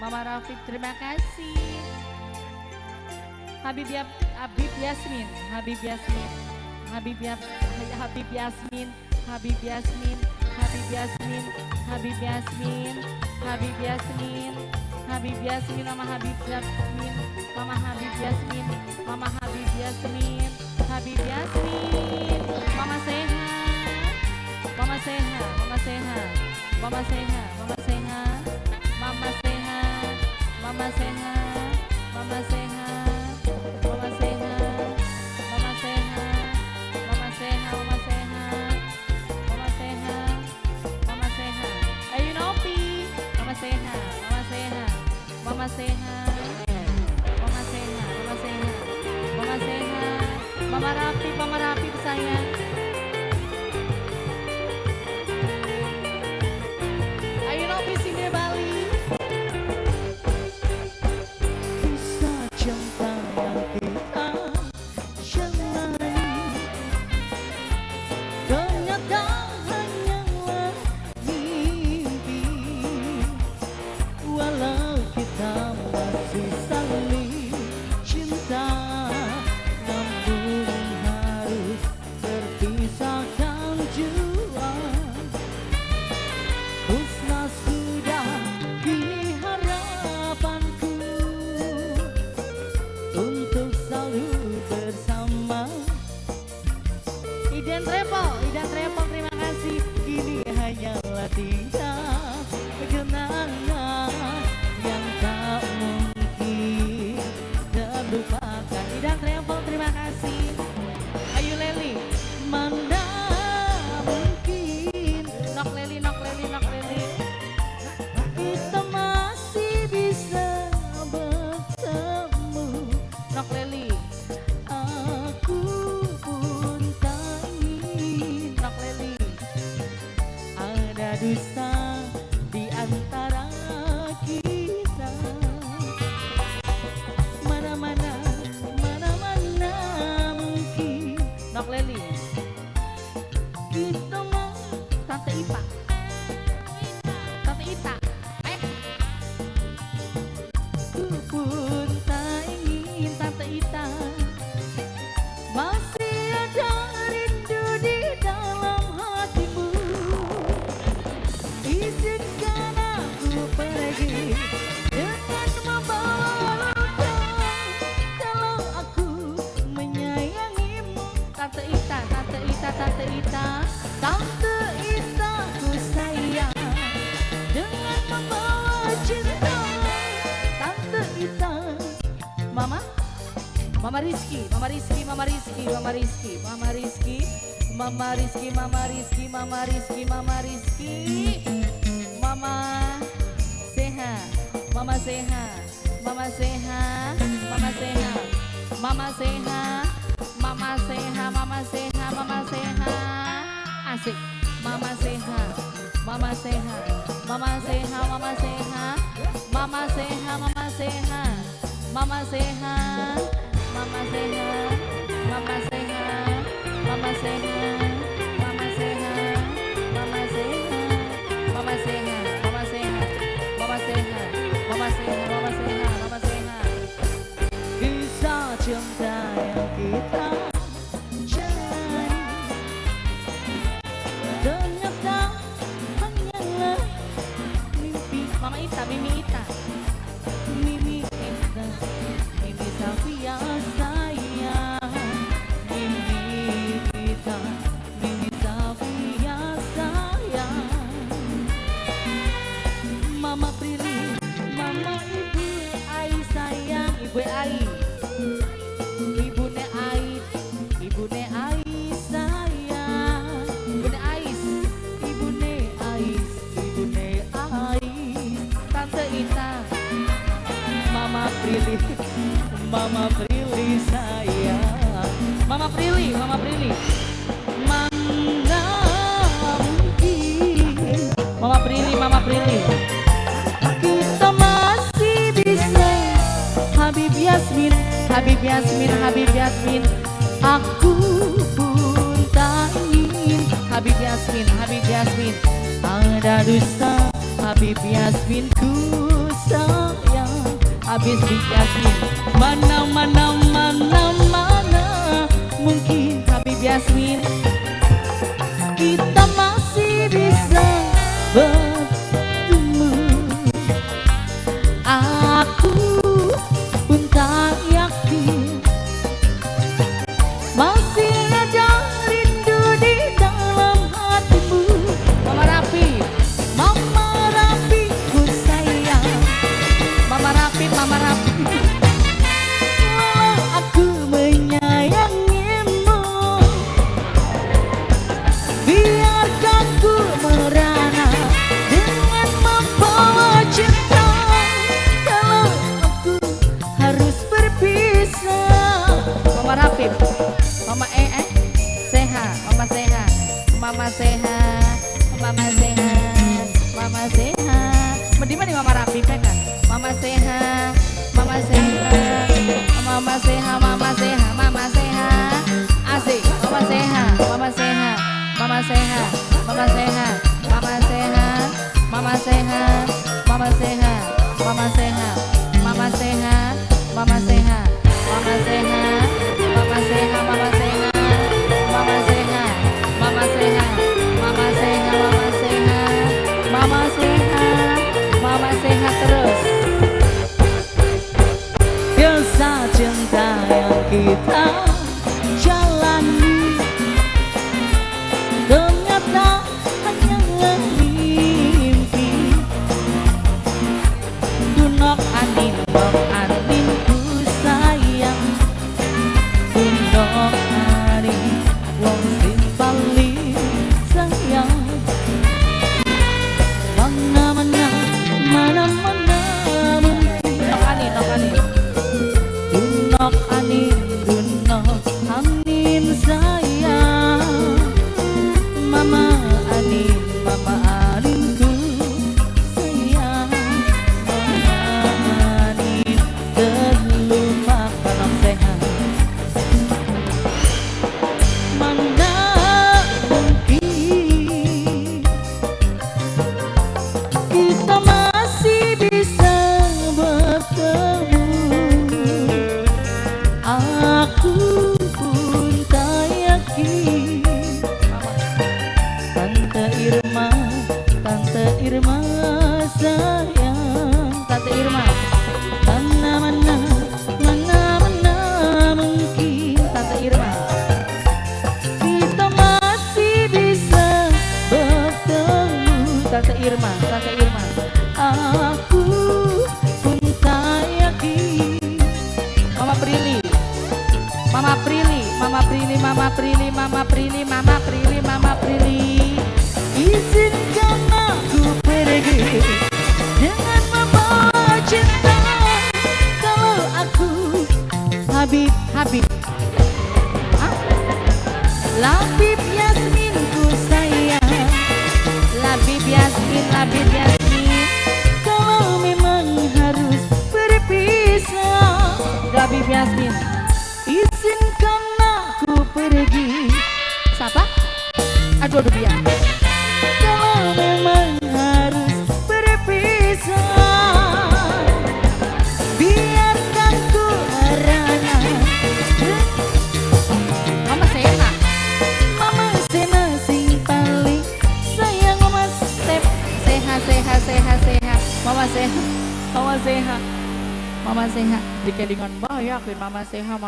Mama Rafiq terima kasih. Habib Yasmin, Habib Yasmin, Habib Yasmin, Habib Yasmin, Habib Yasmin, Habib Yasmin, Habib Yasmin, Habib Yasmin, Mama Habib Yasmin, Mama Habib Yasmin, Mama Habib Yasmin, Habib Yasmin, Mama sehat, Mama sehat, Mama sehat, Mama sehat, Mama sehat, Mama sehat, Mama sehat, Mama sehat. Mama sehat, Mama sehat, Mama sehat, Mama sehat, Mama sehat, Mama sehat. Ayo Nopi, Mama sehat, Mama sehat, Mama sehat, Mama sehat, Mama sehat, Mama sehat, Mama Rapi sayang. Ayo Nopi sini Bali. Idan Trepol terima kasih. Ini hanyalah tinggal kenangan yang tak mungkin terlupakan. Idan Trepol terima kasih. Ayu Leli, mana mungkin. Nok Leli, Nok Leli, Nok Leli. Kita masih bisa bertemu. Nok Leli. Dusta di antara kita, mana-mana mungkin. Nok Leli, kita mau Tante Ipa, Tante Ita, ku pun tak ingin Tante Ita. Masih ada rindu di dalam hatimu. Izinkan aku pergi dengan membawa luka. Kalau aku menyayangimu, Tante Ita, Tante Ita, Tante Ita, Tante Ita ku sayang dengan membawa cinta. Tante Ita, Mama, Mama Rizky, Mama Rizky, Mama Rizky, Mama Rizky, Mama Rizky, Mama Rizky, Mama Rizky, Mama Rizky, Mama Rizky, Mama sehat, Mama sehat, Mama sehat, Mama sehat, Mama sehat, Mama sehat, Mama sehat, Mama sehat, asik, Mama sehat, Mama sehat, Mama sehat, Mama sehat, Mama sehat, Mama sehat, Mama sehat, Mama sehat, Mama sehat, Mama sehat, Mama sehat, Mama sehat, Mama sehat, Mama sehat, Mama sehat, Mama sehat, Mama sehat, Mama sehat. Kisah cinta yang kita jalani ternyata hanyalah mimpi. Mama Ita, Mimi Ita, Mimi Ita, Mimi Safia sayang, Mimi Ita, Mimi Safia sayang. Mama Prilly, Mama Ibu Ai sayang, Ibu Ai, Ibu Ne Ai, Ibu Ne Ai sayang, Ibu Ne Ais, Ibu Ne Ais, Ibu Ne Ais, Tante Ita, Mama Prilly, Mama Prilly sayang, Mama Prilly, Mama Prilly, mana mungkin, Mama Prilly, Mama Prilly. Kita masih bisa. Habib Yasmin, Habib Yasmin, Habib Yasmin, aku pun tak ingin. Habib Yasmin, Habib Yasmin, ada dusta. Habib Yasmin ku sayang. Habis Yasmin. Mana mungkin Habib Yasmin kita masih bisa bertemu. Aku pun tak yakin masih ada rindu di dalam hatimu. Mama Rafi ku sayang. Mama Rafi walau aku menyayangimu, biarkan ku merana dengan membawa cinta. Kalau aku harus berpisah. Mama Rafi, Mama sehat, Mama sehat, Mama sehat, Mama sehat, Mama sehat. Di mana Mama Rafi kan? Mama sehat, Mama sehat, Mama sehat, Mama sehat, Mama sehat. Asik, Mama sehat, Mama sehat, Mama sehat, Mama sehat, Mama sehat, Mama sehat, Mama sehat, Mama sehat, Mama sehat, Mama sehat, Mama sehat, Mama sehat, Mama sehat, Mama sehat, Mama sehat, Mama sehat, Mama sehat, Mama sehat, Mama sehat terus. Kisah cinta yang kita jalani ternyata hanyalah mimpi. Dunok anin ku sayang, dunok anin wong sing paling sayang. Mana mungkin dunok anin sayang. Mama anin ku sayang. Mama anin terlupakan sehat. Mana mungkin kita masih bisa bertemu. Aku pun tak yakin. Tante Irma sayang. Tante Irma, mana mungkin Tante Irma kita masih bisa bertemu. Tante Irma, aku pun tak yakin. Mama Prilly, izinkan aku pergi dengan membawa cinta. Kalau aku Habib Labib Yasmin ku sayang. Labib Yasmin, kalau memang harus berpisah. Labib Yasmin, izinkan aku pergi. Siapa? Aduh dia. Kalau memang harus berpisah, biarkan ku merana. Mama Sena sing paling sayang. Mama sehat. Mama sehat. Dikelingan bayakin Mama sehat.